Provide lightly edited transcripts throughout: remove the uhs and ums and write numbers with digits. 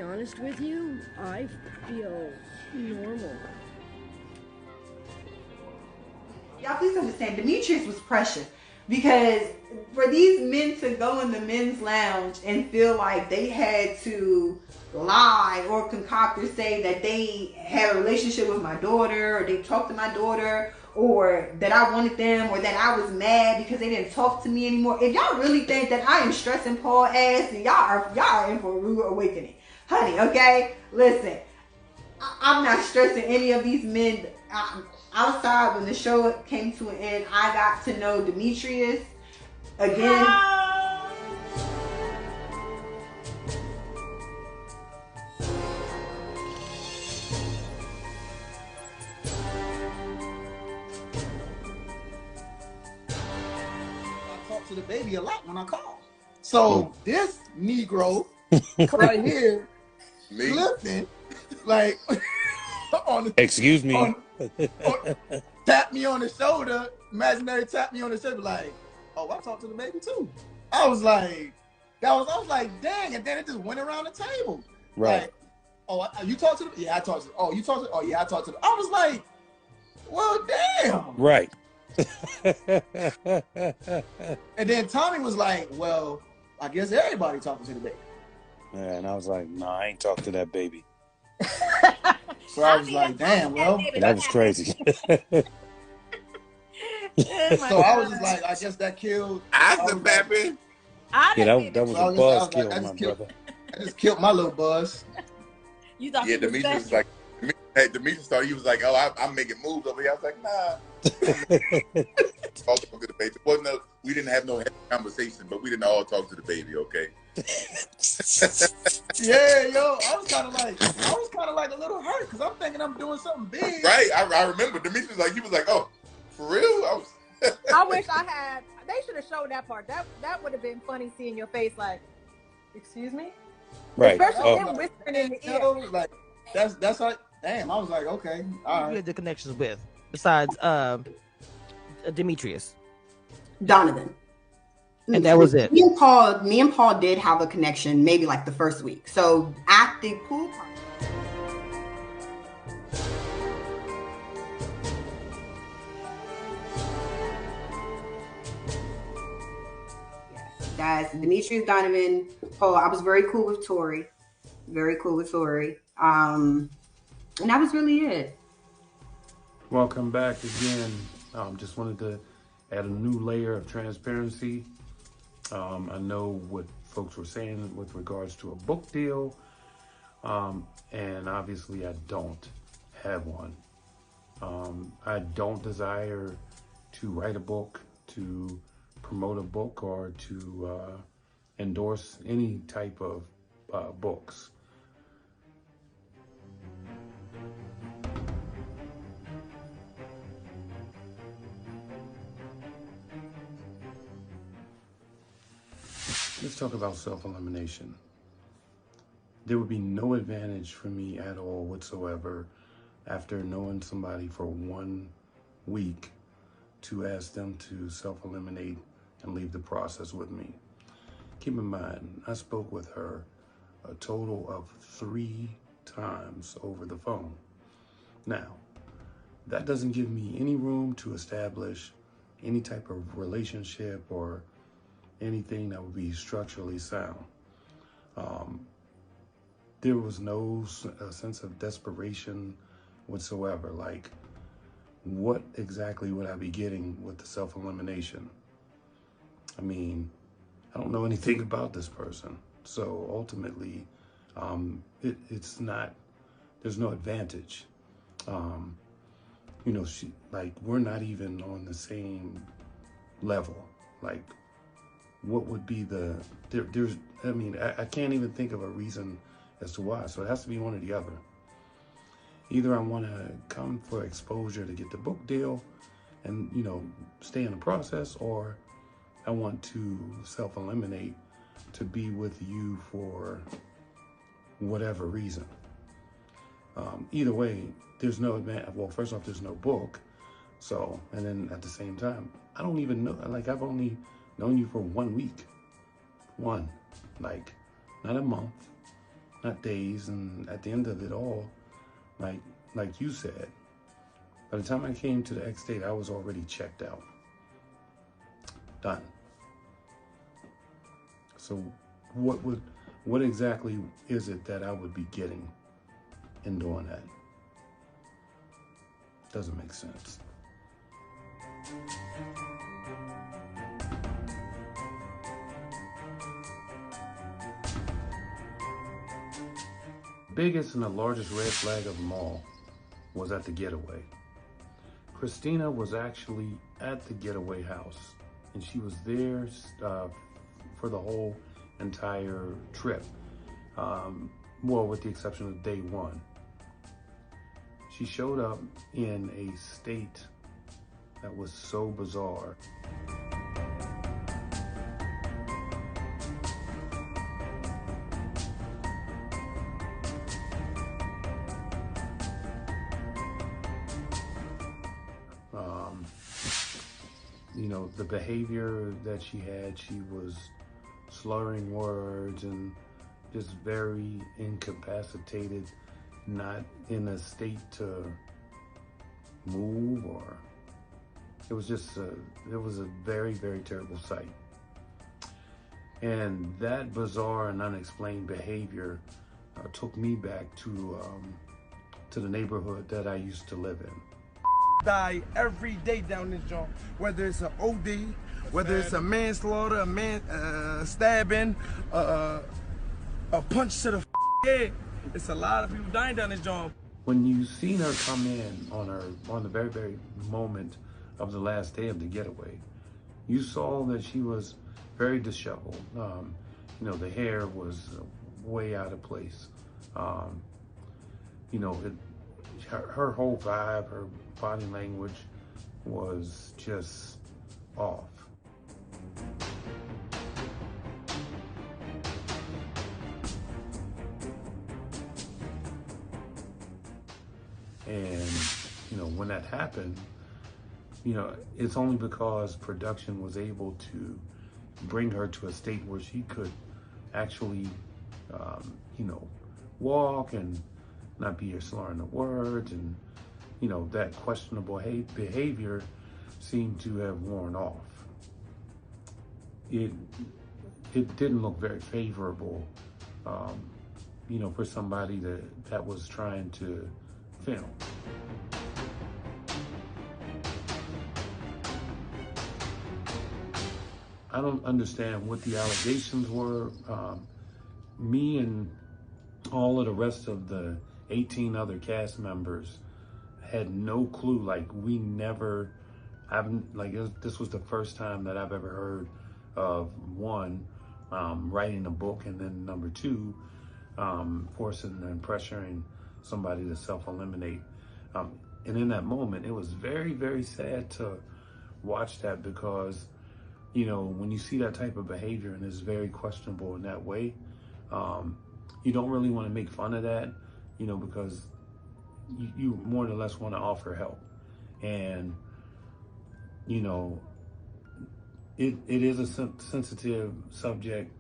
honest with you, I feel normal. Y'all please understand, Demetrius was precious because for these men to go in the men's lounge and feel like they had to lie or concoct or say that they had a relationship with my daughter or they talked to my daughter or that I wanted them or that I was mad because they didn't talk to me anymore. If y'all really think that I am stressing Paul ass, then y'all are in for a rude awakening. Honey, okay? Listen, I'm not stressing any of these men. Outside, when the show came to an end, I got to know Demetrius again. I talk to the baby a lot when I call. So this Negro right here, Clifton, like on the, excuse me, tap me on the shoulder, imaginary tap me on the shoulder, like, oh, I talked to the baby too. I was like, I was like, dang, and then it just went around the table. right? Like, oh, you talked to the? Yeah, I talked to. Oh, you talked to? Oh, yeah, I talked to the. I was like, well, damn. Right. And then Tommy was like, well, I guess everybody talking to the baby. Yeah, and I was like, nah, I ain't talked to that baby. So I was like, damn, well, that was crazy. So I was just like, I guess that killed. I said, Pappy. Yeah, that was a buzz kill, my brother. I just killed my little buzz. You thought yeah, Demetrius was like, Demetrius thought he was like, oh, I'm making moves over here. I was like, nah. Talking to the baby. We didn't have no conversation, but we didn't all talk to the baby, okay? Yeah, yo, I was kind of like a little hurt because I'm thinking I'm doing something big. Right, I remember Demetrius he was like, oh, for real? I wish I had. They should have showed that part. That would have been funny seeing your face like, excuse me? Right. Especially him whispering in the ear. Like, that's like, damn, I was like, okay, all right. You had the connections with, besides Demetrius? Donovan. And that was it. Me and Paul did have a connection maybe like the first week. So at the pool party. That's Demetrius, Donovan, Paul. I was very cool with Tori. Very cool with Tori. And that was really it. Welcome back again. Just wanted to add a new layer of transparency. I know what folks were saying with regards to a book deal. And obviously I don't have one. I don't desire to write a book, to promote a book, or to endorse any type of books. Let's talk about self-elimination. There would be no advantage for me at all whatsoever after knowing somebody for 1 week to ask them to self-eliminate and leave the process with me. Keep in mind, I spoke with her a total of 3 times over the phone. Now, that doesn't give me any room to establish any type of relationship or anything that would be structurally sound. There was no sense of desperation whatsoever. Like, what exactly would I be getting with the self-elimination? I mean, I don't know anything about this person. So ultimately, it's not, there's no advantage. You know, we're not even on the same level. Like, what would be I can't even think of a reason as to why. So it has to be one or the other. Either I want to come for exposure to get the book deal and, you know, stay in the process, or I want to self-eliminate to be with you for whatever reason. Either way, there's no advantage. Well, first off, there's no book. So, and then at the same time, I don't even know, like, I've only known you for 1 week. Not a month, not days. And at the end of it all, like you said, by the time I came to the X date, I was already checked out. Done. So what exactly is it that I would be getting in doing that? Doesn't make sense. Biggest and the largest red flag of them all was at the getaway. Christina was actually at the getaway house, and she was there for the whole entire trip. Well, with the exception of day one. She showed up in a state that was so bizarre. You know, the behavior that she had, she was slurring words and just very incapacitated, not in a state to move, or it was just it was a very, very terrible sight. And that bizarre and unexplained behavior took me back to the neighborhood that I used to live in. Die every day down this joint, whether it's an OD, whether it's a manslaughter, a man stabbing, a punch to the head. It's a lot of people dying down this joint. When you seen her come in on the very, very moment of the last day of the getaway, you saw that she was very disheveled. You know, the hair was way out of place. You know, her whole vibe, her body language was just off. And, you know, when that happened, you know, it's only because production was able to bring her to a state where she could actually, you know, walk and not be here slurring the words, and, you know, that questionable behavior seemed to have worn off. It didn't look very favorable, you know, for somebody that was trying to film. I don't understand what the allegations were. Me and all of the rest of the 18 other cast members had no clue. Like, we never, this was the first time that I've ever heard of, one, writing a book, and then number two, forcing and pressuring somebody to self-eliminate. And in that moment, it was very, very sad to watch that, because, you know, when you see that type of behavior and it's very questionable in that way, you don't really want to make fun of that, you know, because you more or less want to offer help. And, you know, it is a sensitive subject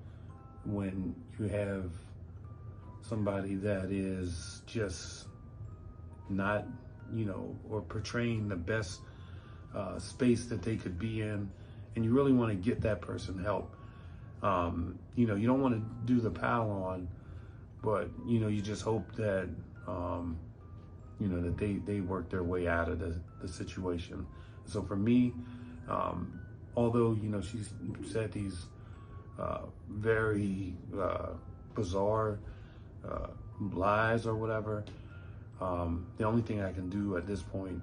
when you have somebody that is just not, you know, or portraying the best space that they could be in, and you really want to get that person help. You know, you don't want to do the pile on, but, you know, you just hope that, you know, that they work their way out of the situation. So for me, although, you know, she's said these very bizarre lies or whatever, the only thing I can do at this point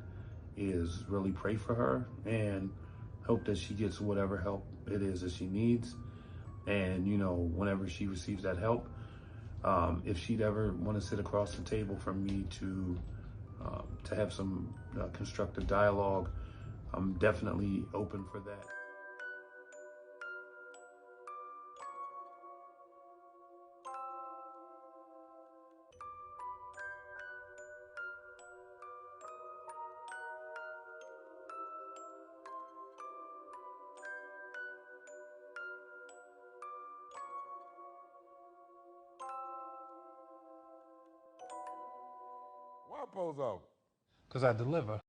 is really pray for her and hope that she gets whatever help it is that she needs. And, you know, whenever she receives that help, if she'd ever want to sit across the table from me to have some constructive dialogue, I'm definitely open for that. Why post office? Because I deliver.